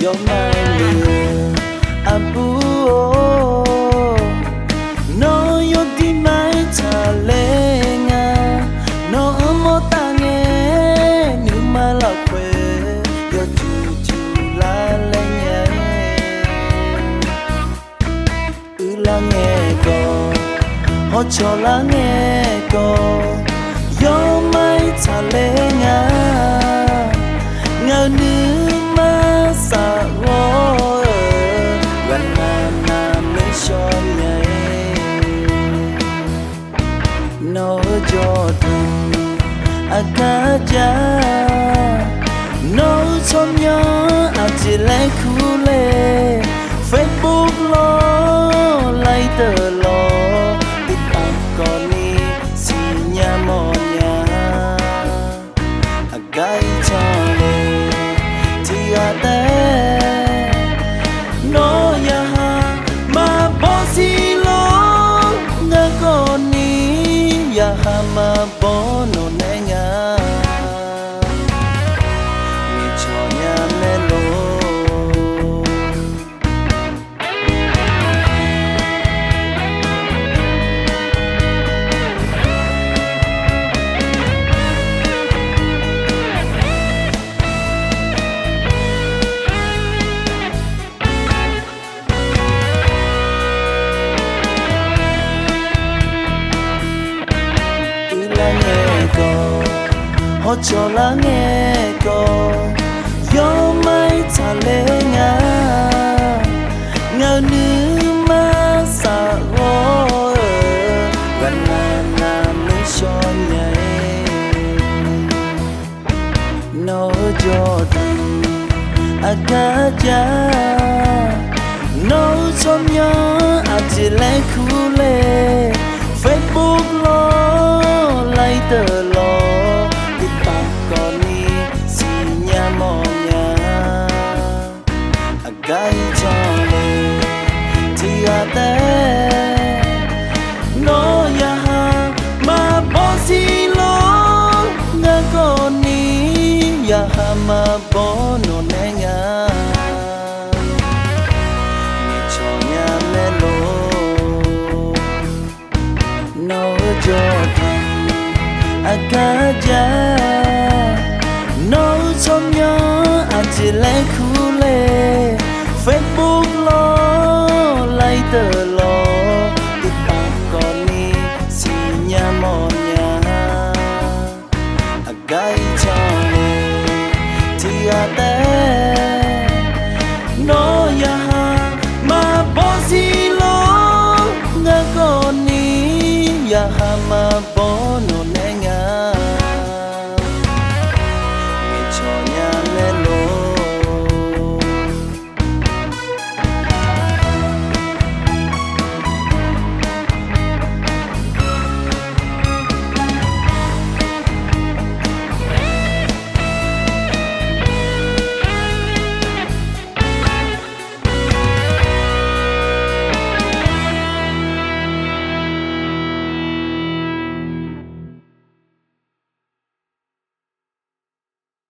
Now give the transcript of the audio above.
You're my love, abu oh. No, you're the my talenga. No, amo tange, you my love we. You're juju la lenya. Ula ngeko, hocho la ngeko. You're my talenga. Ngao nu ma sa wo when na me show no jordan akaja no somnya ajile khule Facebook lo lai de lo tiktok ko ni sinya monya agai chale tiate no ya ma bosi lo ngako ni ya hama bono nenga mi chonya melo ho cho la nghe co yo mai ta le nga ngao nu ma sa wo when na me show no jordan akaja no somnya ajile khule Facebook lo lai de lo gai chale tiate no ya ma bosi lo ngako ni ya ma bono nenga mi chonya melo no jordan akaja no somnya ajile